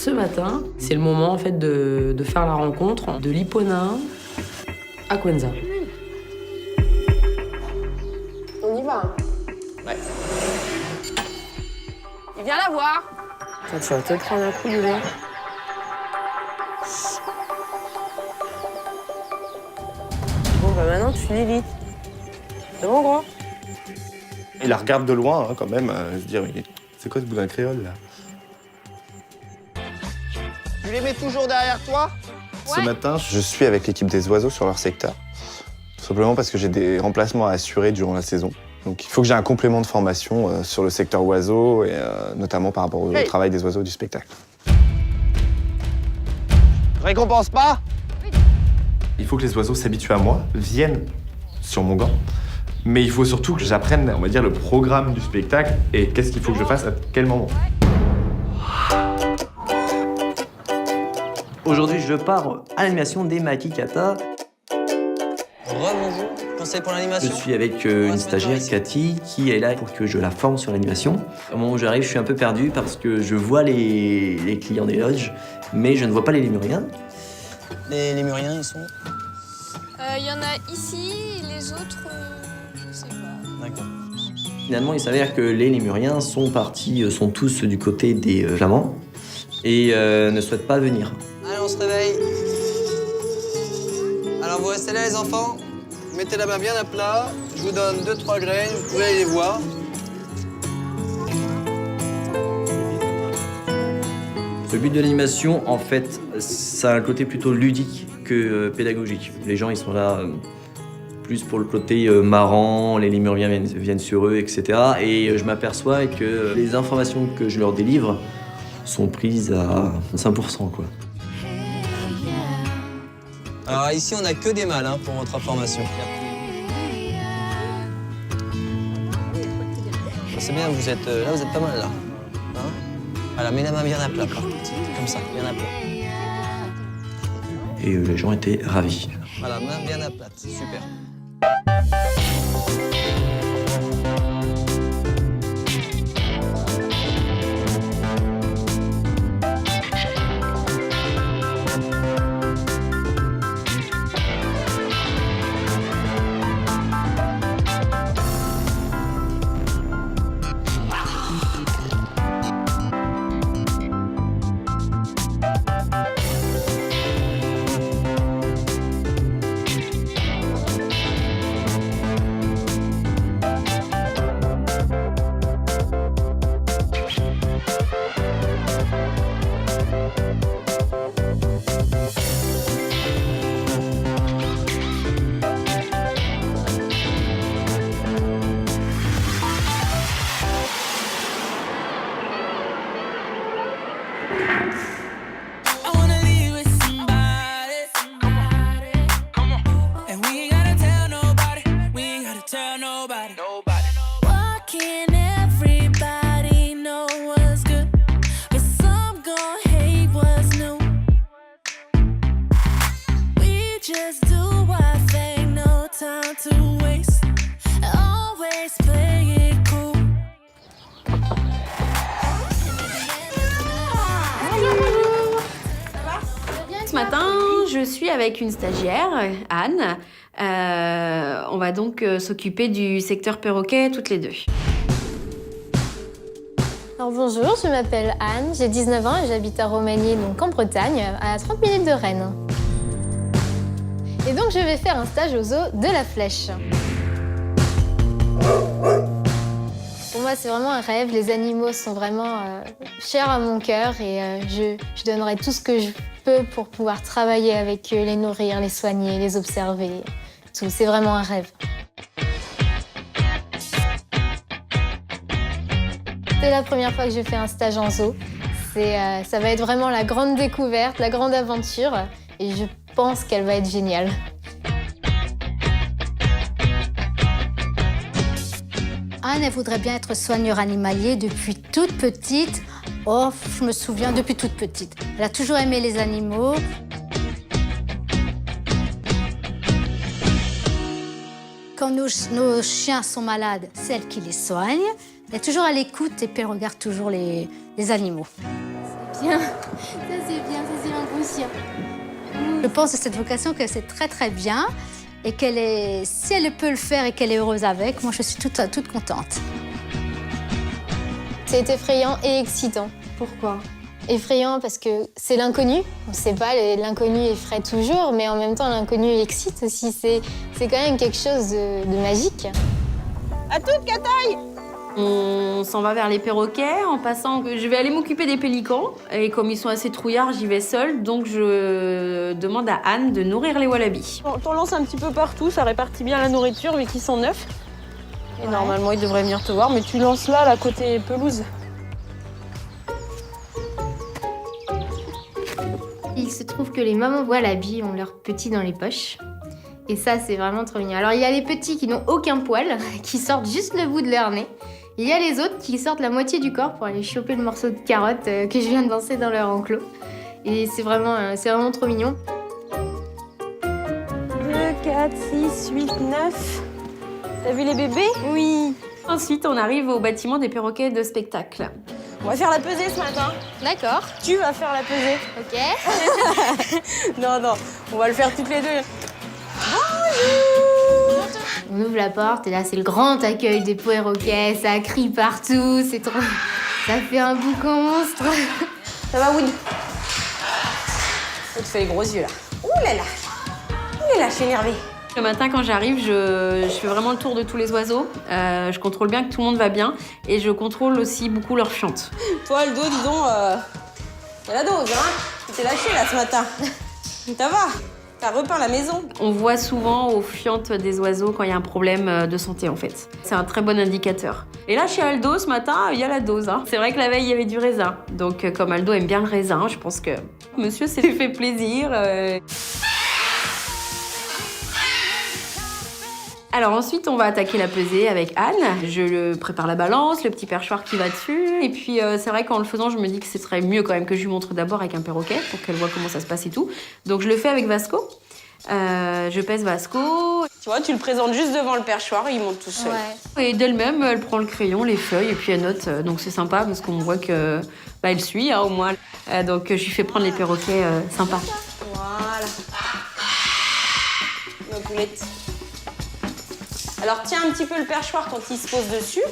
Ce matin, c'est le moment en fait de faire la rencontre de l'Hipponain à Cuenza. On y va. Ouais. Il vient la voir. Toi, tu vas te prendre un coup de lait. Bon, bah maintenant, tu lis vite. C'est bon, gros? Il la regarde de loin, hein, quand même, se dire, mais c'est quoi ce bout d'un créole, là? Tu les mets toujours derrière toi? Ce matin, je suis avec l'équipe des oiseaux sur leur secteur. Tout simplement parce que j'ai des remplacements à assurer durant la saison. Donc il faut que j'ai un complément de formation sur le secteur oiseaux, et notamment par rapport au travail des oiseaux du spectacle. Récompense pas? Il faut que les oiseaux s'habituent à moi, viennent sur mon gant. Mais il faut surtout que j'apprenne, on va dire, le programme du spectacle et qu'est-ce qu'il faut que je fasse à quel moment. Aujourd'hui, je pars à l'animation des Makikata. Rebonjour, conseil pour Je l'animation? suis avec une stagiaire, Cathy, qui est là pour que je la forme sur l'animation. Au moment où j'arrive, je suis un peu perdu parce que je vois les clients des lodges, mais je ne vois pas les lémuriens. Les lémuriens, ils sont? Il y en a ici, et les autres, je sais pas. D'accord. Finalement, il s'avère que les lémuriens sont tous du côté des flamands et ne souhaitent pas venir. Allez, on se réveille. Alors, vous restez là, les enfants. Mettez la main bien à plat. Je vous donne 2-3 graines, vous pouvez aller les voir. Le but de l'animation, en fait, ça a un côté plutôt ludique que pédagogique. Les gens, ils sont là plus pour le côté marrant, les lémuriens viennent sur eux, etc. Et je m'aperçois que les informations que je leur délivre sont prises à 5%, quoi. Alors ici, on n'a que des mâles, hein, pour votre information. C'est bien, vous êtes là, vous êtes pas mal là. Hein? Voilà, mets la main bien à plat, par contre. Comme ça, bien à plat. Et les gens étaient ravis. Voilà, main bien à plat, super. Ce matin, je suis avec une stagiaire, Anne. On va donc s'occuper du secteur perroquet toutes les deux. Alors bonjour, je m'appelle Anne, j'ai 19 ans et j'habite à Romagné, donc en Bretagne, à 30 minutes de Rennes. Et donc je vais faire un stage au zoo de la Flèche. Pour moi, c'est vraiment un rêve. Les animaux sont vraiment chers à mon cœur et je donnerai tout ce que je peux pour pouvoir travailler avec eux, les nourrir, les soigner, les observer. Tout, c'est vraiment un rêve. C'est la première fois que je fais un stage en zoo. Ça va être vraiment la grande découverte, la grande aventure et je pense qu'elle va être géniale. Anne, elle voudrait bien être soigneur animalier depuis toute petite. Oh, je me souviens, depuis toute petite. Elle a toujours aimé les animaux. Quand nos chiens sont malades, c'est elle qui les soigne. Elle est toujours à l'écoute et puis elle regarde toujours les animaux. chien. Ça c'est bien, ça c'est un beau chien. Je pense de cette vocation que c'est très très bien et qu'elle est, si elle peut le faire et qu'elle est heureuse avec, moi je suis toute contente. C'est effrayant et excitant. Pourquoi? Effrayant parce que c'est l'inconnu. On ne sait pas, l'inconnu effraie toujours, mais en même temps l'inconnu excite aussi. C'est quand même quelque chose de magique. À toute Cataille. On s'en va vers les perroquets en passant. Je vais aller m'occuper des pélicans et comme ils sont assez trouillards, j'y vais seule. Donc je demande à Anne de nourrir les wallabies. T'en lances un petit peu partout, ça répartit bien la nourriture vu qu'ils sont neufs. Et normalement, ils devraient venir te voir, mais tu lances là, côté pelouse. Il se trouve que les mamans wallabies ont leurs petits dans les poches. Et ça, c'est vraiment trop mignon. Alors, il y a les petits qui n'ont aucun poil, qui sortent juste le bout de leur nez. Il y a les autres qui sortent la moitié du corps pour aller choper le morceau de carotte que je viens de lancer dans leur enclos. Et c'est vraiment trop mignon. 2, 4, 6, 8, 9. T'as vu les bébés? Oui. Ensuite, on arrive au bâtiment des perroquets de spectacle. On va faire la pesée ce matin. D'accord. Tu vas faire la pesée. Ok. Non, on va le faire toutes les deux. On ouvre la porte et là, c'est le grand accueil des perroquets. Ça crie partout, c'est trop... Ça fait un boucan monstre. Ça va, Woody? Tu te fais les gros yeux, là. Ouh là là. Ouh là là, je suis énervée. Le matin, quand j'arrive, je fais vraiment le tour de tous les oiseaux. Je contrôle bien que tout le monde va bien et je contrôle aussi beaucoup leurs fientes. Toi, Aldo, dis donc, t'as la dose, hein? Tu t'es lâché, là, ce matin. Ça va? T'as repeint la maison. On voit souvent aux fientes des oiseaux quand il y a un problème de santé, en fait. C'est un très bon indicateur. Et là, chez Aldo, ce matin, il y a la dose. Hein. C'est vrai que la veille, il y avait du raisin. Donc, comme Aldo aime bien le raisin, je pense que monsieur s'est fait plaisir. Alors ensuite, on va attaquer la pesée avec Anne. Je prépare la balance, le petit perchoir qui va dessus. Et puis c'est vrai qu'en le faisant, je me dis que ce serait mieux quand même que je lui montre d'abord avec un perroquet pour qu'elle voit comment ça se passe et tout. Donc je le fais avec Vasco. Je pèse Vasco. Tu vois, tu le présentes juste devant le perchoir et il monte tout seul. Ouais. Et d'elle-même, elle prend le crayon, les feuilles et puis elle note. Donc c'est sympa parce qu'on voit que elle suit au moins. Donc je lui fais prendre les perroquets sympas. Voilà. Ma poulette. Alors tiens un petit peu le perchoir quand il se pose dessus,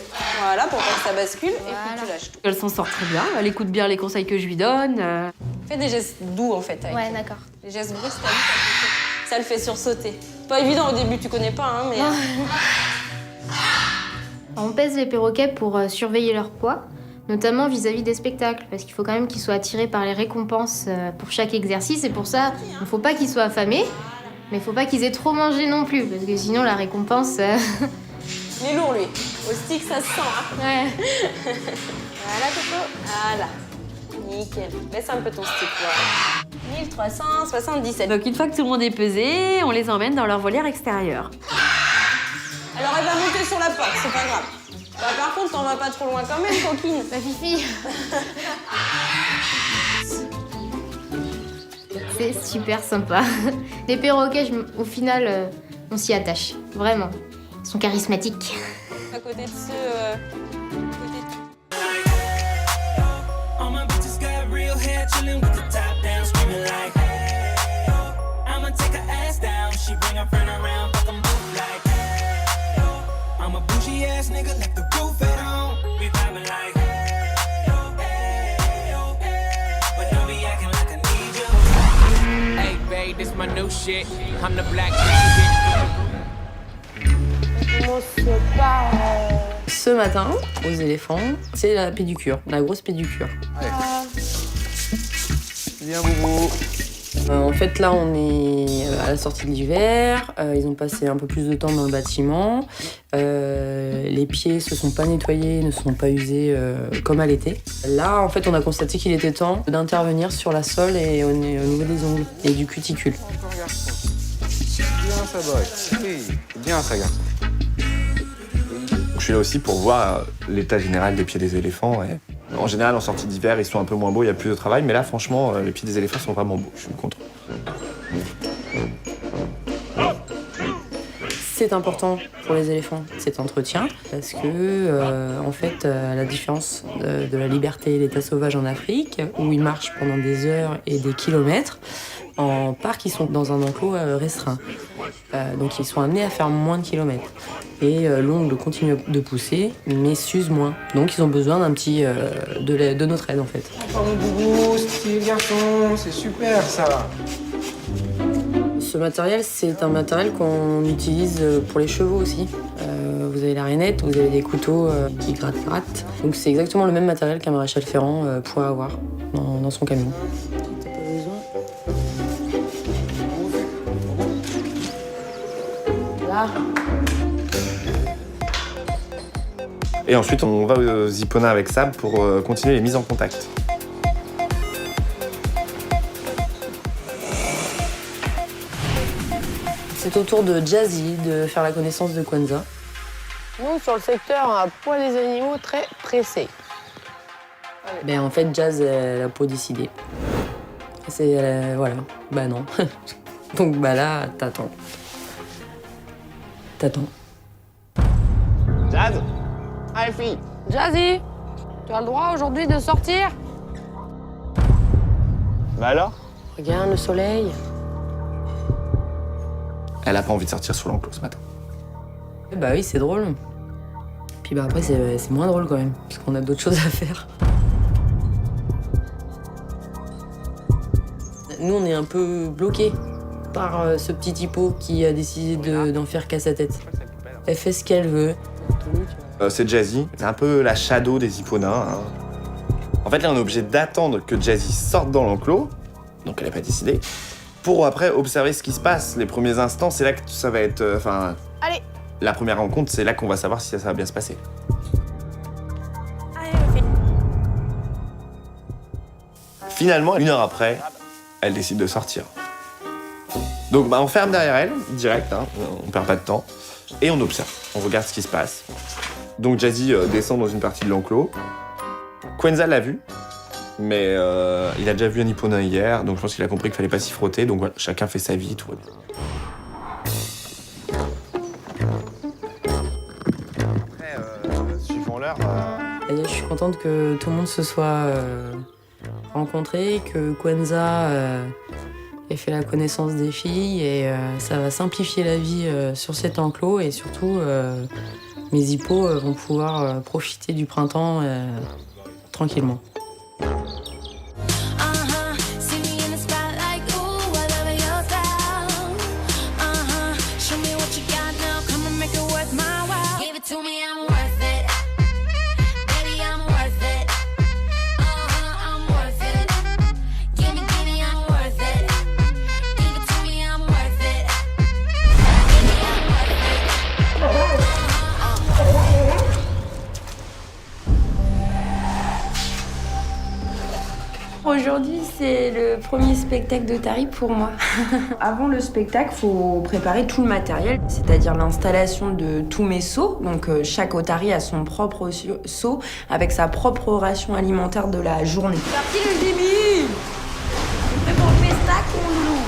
voilà, pour pas que ça bascule, et puis tu lâches tout. Elle s'en sort très bien, elle écoute bien les conseils que je lui donne. Fais des gestes doux en fait avec Ouais, elle. d'accord. Les gestes brusques, t'as vu, ça le fait sursauter. Pas évident au début, tu connais pas, hein, mais... On pèse les perroquets pour surveiller leur poids, notamment vis-à-vis des spectacles, parce qu'il faut quand même qu'ils soient attirés par les récompenses pour chaque exercice, et pour ça, il ne faut pas qu'ils soient affamés. Mais faut pas qu'ils aient trop mangé non plus, parce que sinon la récompense... Il est lourd lui. Au stick ça se sent. Hein. Ouais. Voilà Coco. Voilà. Nickel. Baisse un peu ton stick. Voilà. 1377. Donc une fois que tout le monde est pesé, on les emmène dans leur volière extérieure. Alors elle va monter sur la porte, c'est pas grave. Bah, par contre, t'en vas pas trop loin quand même, coquine. Ma fifi. C'est super sympa. Les perroquets, au final, on s'y attache. Vraiment. Ils sont charismatiques. À côté de ceux... Ce matin, aux éléphants, c'est la pédicure, la grosse pédicure. Viens, Boubou. En fait, là, on est à la sortie de l'hiver. Ils ont passé un peu plus de temps dans le bâtiment. Les pieds se sont pas nettoyés, ne se sont pas usés comme à l'été. Là, en fait, on a constaté qu'il était temps d'intervenir sur la sole et au niveau des ongles et du cuticule. Bien, ça bosse. Oui, bien, ça, garçon. Je suis là aussi pour voir l'état général des pieds des éléphants. Et en général, en sortie d'hiver, ils sont un peu moins beaux, il y a plus de travail. Mais là, franchement, les pieds des éléphants sont vraiment beaux. Je suis content. c'est important pour les éléphants, cet entretien, parce que, en fait, à la différence de la liberté et l'état sauvage en Afrique, où ils marchent pendant des heures et des kilomètres, en parc, ils sont dans un enclos restreint. Donc, ils sont amenés à faire moins de kilomètres. Et l'ongle continue de pousser, mais s'use moins. Donc, ils ont besoin d'un petit de notre aide, en fait. Oh, mon boubou, style garçon, c'est super, ça. Ce matériel, c'est un matériel qu'on utilise pour les chevaux aussi. Vous avez la rainette, vous avez des couteaux qui grattent. Donc c'est exactement le même matériel qu'un maréchal ferrant pourrait avoir dans son camion. Là. Et ensuite, on va aux Zippona avec Sab pour continuer les mises en contact. C'est au tour de Jazzy de faire la connaissance de Kwanza. Nous, sur le secteur, on a point des animaux très pressés. Ben, en fait, Jazz, elle a pas décidé. C'est... voilà. Bah non. Donc bah là, t'attends. Jazz, allez fille. Jazzy, tu as le droit aujourd'hui de sortir? Bah alors? Regarde le soleil. Elle a pas envie de sortir sur l'enclos ce matin. Bah oui, c'est drôle. Puis bah après, c'est moins drôle quand même, parce qu'on a d'autres choses à faire. Nous, on est un peu bloqués par ce petit typo qui a décidé d'en faire qu'à sa tête. Elle fait ce qu'elle veut. C'est Jazzy, c'est un peu la shadow des Zippona. Hein. En fait, là, on est obligé d'attendre que Jazzy sorte dans l'enclos, donc elle n'a pas décidé, pour après observer ce qui se passe. Les premiers instants, c'est là que ça va être... Allez. La première rencontre, c'est là qu'on va savoir si ça va bien se passer. Allez, Finalement, 1 heure après, elle décide de sortir. Donc bah, on ferme derrière elle, direct, hein, on perd pas de temps, et on observe, on regarde ce qui se passe. Donc Jazzy descend dans une partie de l'enclos. Kwanza l'a vu, mais il a déjà vu un Hippona hier, donc je pense qu'il a compris qu'il fallait pas s'y frotter, donc voilà, chacun fait sa vie, tout va bien. Après, suivant l'heure... Et je suis contente que tout le monde se soit rencontré, que Kwanza ait fait la connaissance des filles, et ça va simplifier la vie sur cet enclos, et surtout mes hippos vont pouvoir profiter du printemps tranquillement. Aujourd'hui, c'est le premier spectacle d'Otari pour moi. Avant le spectacle, il faut préparer tout le matériel, c'est-à-dire l'installation de tous mes seaux. Donc chaque Otari a son propre seau avec sa propre ration alimentaire de la journée. c'est parti le Jimmy. Prêt pour le spectacle, mon loulou?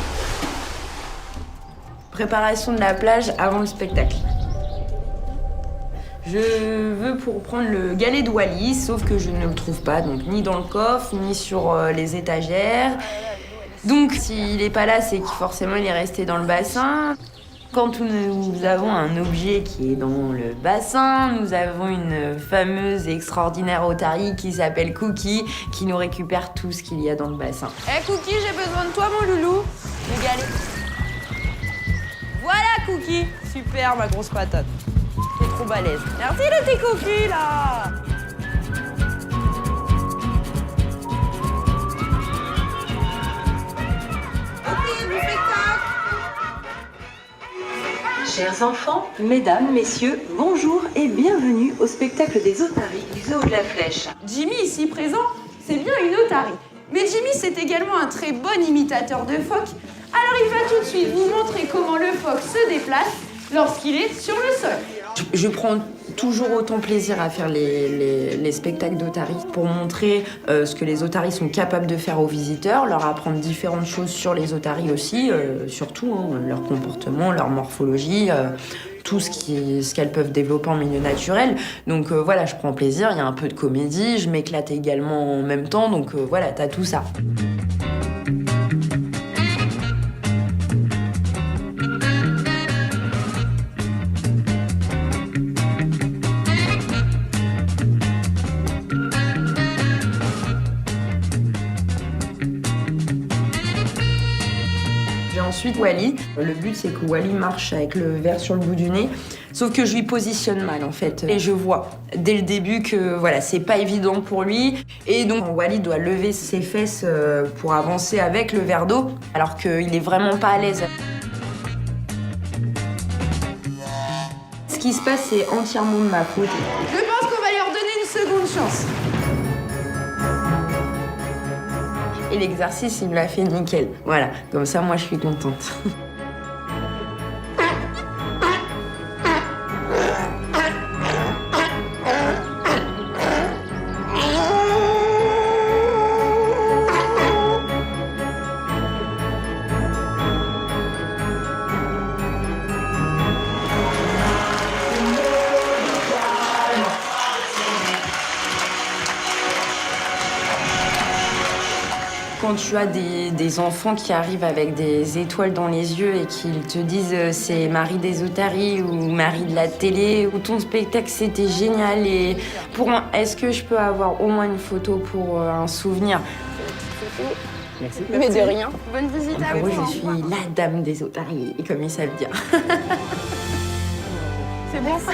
Préparation de la plage avant le spectacle. Je veux pour prendre le galet de Wally, sauf que je ne le trouve pas, donc ni dans le coffre, ni sur les étagères. Donc s'il n'est pas là, c'est que forcément il est resté dans le bassin. Quand nous avons un objet qui est dans le bassin, nous avons une fameuse et extraordinaire Otari qui s'appelle Cookie, qui nous récupère tout ce qu'il y a dans le bassin. Cookie, j'ai besoin de toi, mon loulou. Le galet. Voilà, Cookie. Super, ma grosse patate. T'es trop balèze. Merci de tes cookies, là. Chers enfants, mesdames, messieurs, bonjour et bienvenue au spectacle des Otaries du Zoo de la Flèche. Jimmy, ici présent, c'est bien une Otari. Mais Jimmy, c'est également un très bon imitateur de phoque. Alors il va tout de suite vous montrer comment le phoque se déplace lorsqu'il est sur le sol. Je prends toujours autant plaisir à faire les spectacles d'Otari pour montrer ce que les Otaries sont capables de faire aux visiteurs, leur apprendre différentes choses sur les Otaries aussi, surtout leur comportement, leur morphologie, tout ce qu'elles peuvent développer en milieu naturel. Donc voilà, je prends plaisir, il y a un peu de comédie, je m'éclate également en même temps, donc voilà, t'as tout ça. Ensuite, Wally. Le but, c'est que Wally marche avec le verre sur le bout du nez. Sauf que je lui positionne mal, en fait. Et je vois dès le début que voilà, c'est pas évident pour lui. Et donc, Wally doit lever ses fesses pour avancer avec le verre d'eau, alors qu'il est vraiment pas à l'aise. Ce qui se passe, c'est entièrement de ma faute. Je pense qu'on va leur donner une seconde chance. Et l'exercice, il me l'a fait nickel. Voilà, comme ça, moi, je suis contente. Quand tu as des enfants qui arrivent avec des étoiles dans les yeux et qu'ils te disent c'est Marie des Otaries ou Marie de la télé ou ton spectacle c'était génial et pour moi, est-ce que je peux avoir au moins une photo pour un souvenir? Merci. Mais de rien. Bonne visite à vous. Je suis la dame des Otaries, comme ils savent dire. C'est bon ça.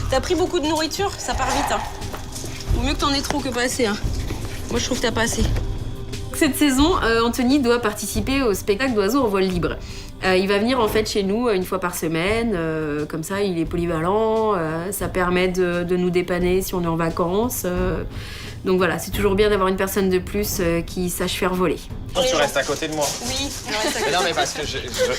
T'as pris beaucoup de nourriture, ça part vite. Hein. Vaut mieux que t'en aies trop que pas assez. Hein. Moi, je trouve que t'as pas assez. Cette saison, Anthony doit participer au spectacle d'oiseaux en vol libre. Il va venir en fait chez nous une fois par semaine. Comme ça, il est polyvalent. Ça permet de nous dépanner si on est en vacances. Donc voilà, c'est toujours bien d'avoir une personne de plus qui sache faire voler. Tu restes à côté de moi. Oui, je reste à côté. Non, mais parce que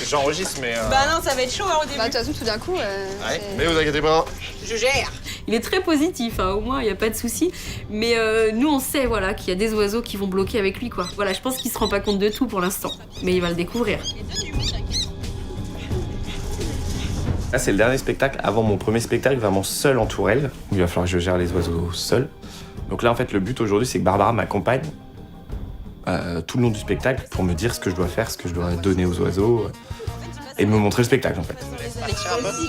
j'enregistre, mais... Bah non, ça va être chaud hein, au début. Bah de toute façon, tout d'un coup... Ouais, mais vous inquiétez pas. Je gère. Il est très positif, hein, au moins, il n'y a pas de souci. Mais nous, on sait voilà, qu'il y a des oiseaux qui vont bloquer avec lui. Quoi. Voilà, je pense qu'il ne se rend pas compte de tout pour l'instant. Mais il va le découvrir. Là, c'est le dernier spectacle avant mon premier spectacle, vraiment seul en tourelle, où il va falloir que je gère les oiseaux seul. Donc là, en fait, le but aujourd'hui, c'est que Barbara m'accompagne tout le long du spectacle pour me dire ce que je dois faire, ce que je dois donner aux oiseaux et me montrer le spectacle, en fait.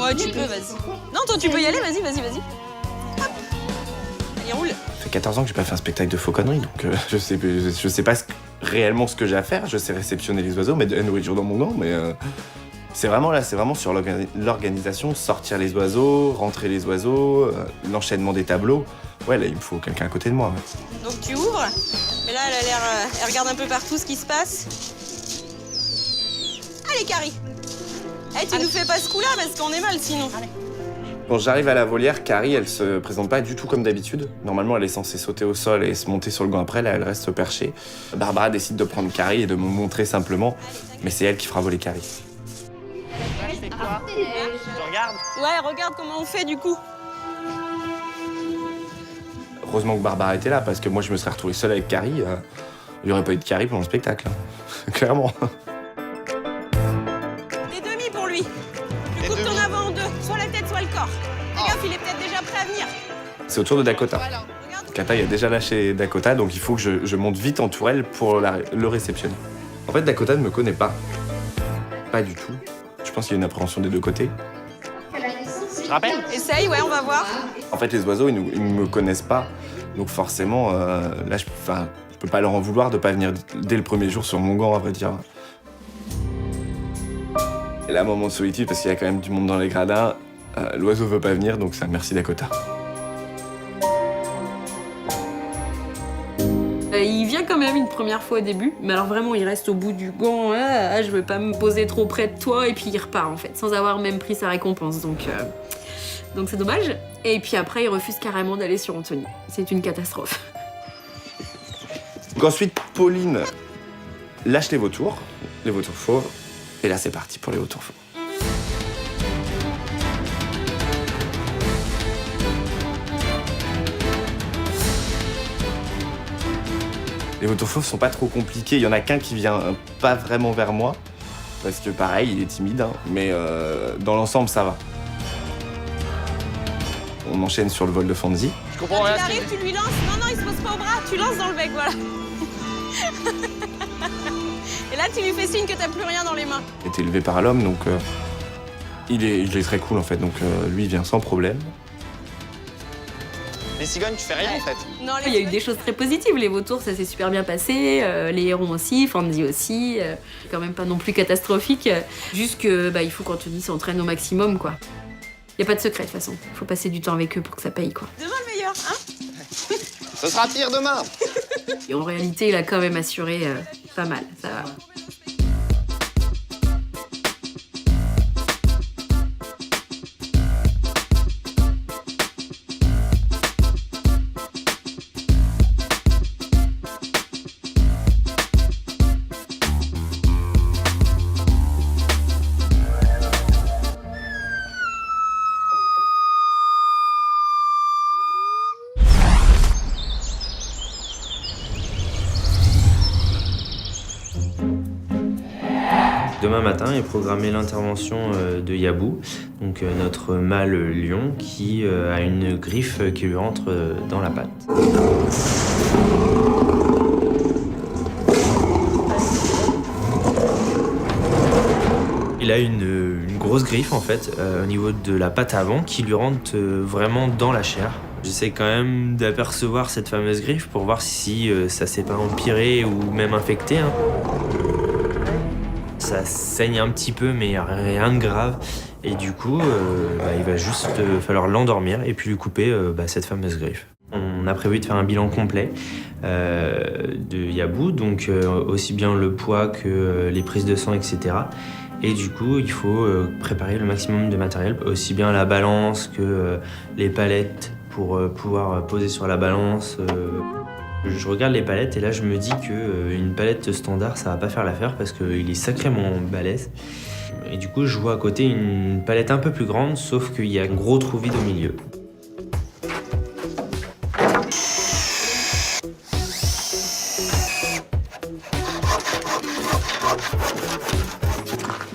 Ouais, tu peux, vas-y. Non, toi, tu peux y aller, vas-y. Hop. Allez, roule. Ça fait 14 ans que j'ai pas fait un spectacle de faux conneries, donc je sais pas réellement ce que j'ai à faire. Je sais réceptionner les oiseaux, mettre de la nourriture dans mon gant, mais c'est vraiment sur l'organisation, sortir les oiseaux, rentrer les oiseaux, l'enchaînement des tableaux. Ouais, là, il me faut quelqu'un à côté de moi. Ouais. Donc tu ouvres, mais là, elle regarde un peu partout ce qui se passe. Allez, Carrie. Hey, tu nous fais pas ce coup-là parce qu'on est mal sinon. Quand j'arrive à la volière, Carrie, elle se présente pas du tout comme d'habitude. Normalement, elle est censée sauter au sol et se monter sur le gant après. Là, elle reste perchée. Barbara décide de prendre Carrie et de me montrer simplement, mais c'est elle qui fera voler Carrie. Je fais quoi? Tu regardes? Ouais, regarde comment on fait du coup. Heureusement que Barbara était là, parce que moi, je me serais retrouvé seul avec Carrie. Il n'y aurait pas eu de Carrie pendant le spectacle. Clairement. Des demi pour lui. Tu coupes ton avant en deux, soit la tête, soit le corps. Fais gaffe, il est peut-être déjà prêt à venir. C'est au tour de Dakota. Voilà. Kata, il a déjà lâché Dakota, donc il faut que je monte vite en tourelle pour le réceptionner. En fait, Dakota ne me connaît pas. Pas du tout. Je pense qu'il y a une appréhension des deux côtés. Je rappelle. Essaye, ouais, on va voir. En fait, les oiseaux, ils ne me connaissent pas. Donc forcément, là, je peux pas leur en vouloir de pas venir dès le premier jour sur mon gant, à vrai dire. Et là, moment de solitude, parce qu'il y a quand même du monde dans les gradins. L'oiseau veut pas venir, donc ça, merci Dakota. Il vient quand même une première fois au début, mais alors vraiment, il reste au bout du gant. Je veux pas me poser trop près de toi, et puis il repart en fait, sans avoir même pris sa récompense. Donc Donc c'est dommage. Et puis après, il refuse carrément d'aller sur Anthony. C'est une catastrophe. Donc ensuite, Pauline lâche les vautours fauves. Et là, c'est parti pour les vautours fauves. Les vautours fauves sont pas trop compliqués. Il y en a qu'un qui vient pas vraiment vers moi. Parce que pareil, il est timide. Hein. Mais dans l'ensemble, ça va. On enchaîne sur le vol de Fonzie. Je comprends rien. Quand il arrive, tu lui lances. Non, il se pose pas au bras. Tu lances dans le bec, voilà. Et là, tu lui fais signe que t'as plus rien dans les mains. Il a été élevé par l'homme, donc il est très cool en fait. Donc lui, il vient sans problème. Les cigognes, tu fais rien en fait. Non, il y a eu des choses très positives. Les vautours, ça s'est super bien passé. Les hérons aussi, Fonzie aussi. Quand même pas non plus catastrophique. Juste que il faut qu'Anthony s'entraîne au maximum, quoi. Y a pas de secret de toute façon. Faut passer du temps avec eux pour que ça paye, quoi. Demain le meilleur, hein? Ce sera pire demain. Et en réalité, il a quand même assuré pas mal. Ça va. Demain matin est programmée l'intervention de Yabou, donc notre mâle lion qui a une griffe qui lui rentre dans la patte. Il a une grosse griffe en fait au niveau de la patte avant qui lui rentre vraiment dans la chair. J'essaie quand même d'apercevoir cette fameuse griffe pour voir si ça s'est pas empiré ou même infecté. Hein. Ça saigne un petit peu, mais rien de grave. Et du coup, il va juste falloir l'endormir et puis lui couper cette fameuse griffe. On a prévu de faire un bilan complet de Yabou, donc aussi bien le poids que les prises de sang, etc. Et du coup, il faut préparer le maximum de matériel, aussi bien la balance que les palettes pour pouvoir poser sur la balance. Je regarde les palettes et là je me dis qu'une palette standard ça va pas faire l'affaire parce qu'il est sacrément balèze. Et du coup je vois à côté une palette un peu plus grande sauf qu'il y a un gros trou vide au milieu.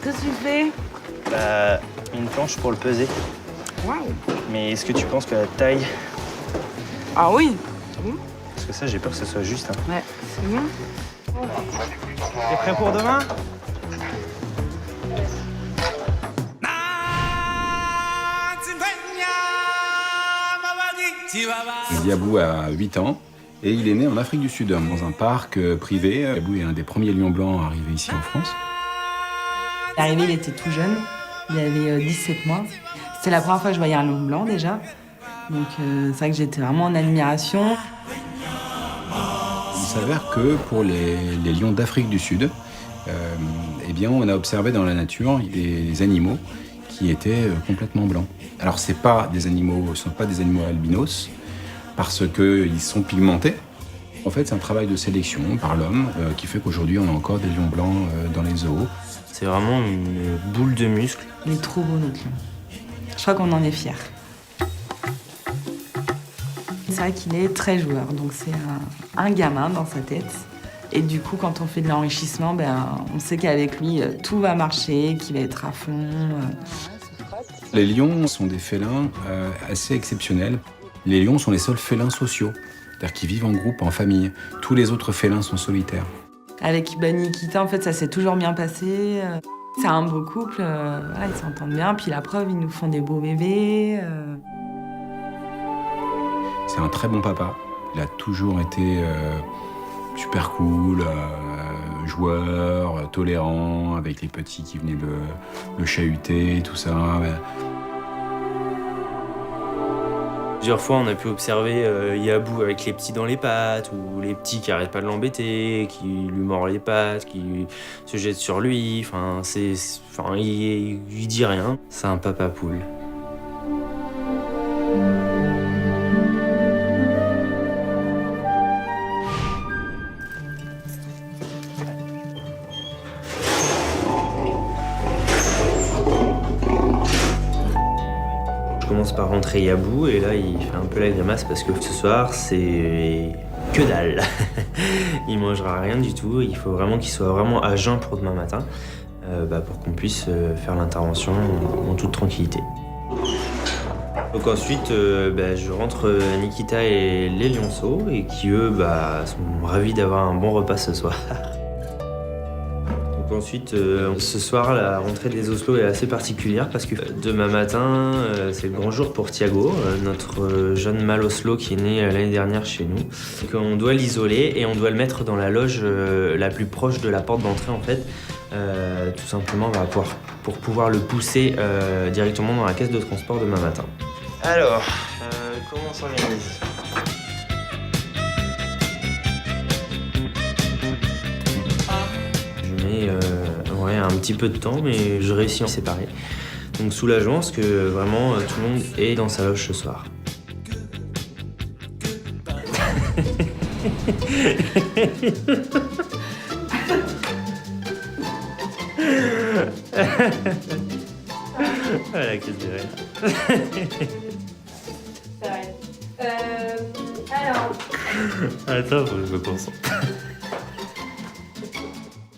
Qu'est-ce que tu fais? Une planche pour le peser. Waouh! Mais est-ce que tu penses que la taille... Ah oui! Parce que ça, j'ai peur que ça soit juste. Hein. Ouais, c'est bon. T'es prêt pour demain? Yabou a 8 ans et il est né en Afrique du Sud, dans un parc privé. Yabou est un des premiers lions blancs arrivés ici en France. L'arrivée, il était tout jeune, il avait 17 mois. C'était la première fois que je voyais un lion blanc déjà. Donc c'est vrai que j'étais vraiment en admiration. Il s'avère que pour les lions d'Afrique du Sud, on a observé dans la nature des animaux qui étaient complètement blancs. Alors ce ne sont pas des animaux albinos parce qu'ils sont pigmentés. En fait, c'est un travail de sélection par l'homme qui fait qu'aujourd'hui on a encore des lions blancs dans les zoos. C'est vraiment une boule de muscles. Il est trop beau notre lion. Je crois qu'on en est fiers. C'est vrai qu'il est très joueur, donc c'est un gamin dans sa tête. Et du coup, quand on fait de l'enrichissement, on sait qu'avec lui, tout va marcher, qu'il va être à fond. Les lions sont des félins assez exceptionnels. Les lions sont les seuls félins sociaux, c'est-à-dire qu'ils vivent en groupe, en famille. Tous les autres félins sont solitaires. Avec Iban et Nikita, en fait, ça s'est toujours bien passé. C'est un beau couple, ils s'entendent bien. Puis la preuve, ils nous font des beaux bébés. C'est un très bon papa. Il a toujours été super cool, joueur, tolérant, avec les petits qui venaient le chahuter, tout ça. Plusieurs fois, on a pu observer Yabou avec les petits dans les pattes, ou les petits qui arrêtent pas de l'embêter, qui lui mordent les pattes, qui se jettent sur lui. Il dit rien. C'est un papa poule. Je commence par rentrer Yabou et là il fait un peu la grimace parce que ce soir c'est que dalle. Il mangera rien du tout, il faut vraiment qu'il soit vraiment à jeun pour demain matin pour qu'on puisse faire l'intervention en toute tranquillité. Donc ensuite je rentre Nikita et les lionceaux et qui eux sont ravis d'avoir un bon repas ce soir. Ensuite, ce soir, la rentrée des osselets est assez particulière parce que demain matin, c'est le grand jour pour Thiago, notre jeune mâle osselot qui est né l'année dernière chez nous. Donc, on doit l'isoler et on doit le mettre dans la loge la plus proche de la porte d'entrée en fait, tout simplement pour pouvoir le pousser directement dans la caisse de transport demain matin. Alors, comment on s'organise ? Un petit peu de temps, mais je réussis à en séparer. Donc soulageant parce que vraiment tout le monde est dans sa loge ce soir. Ah, la caisse de rêve. Alors. Attends, faut que je me concentre.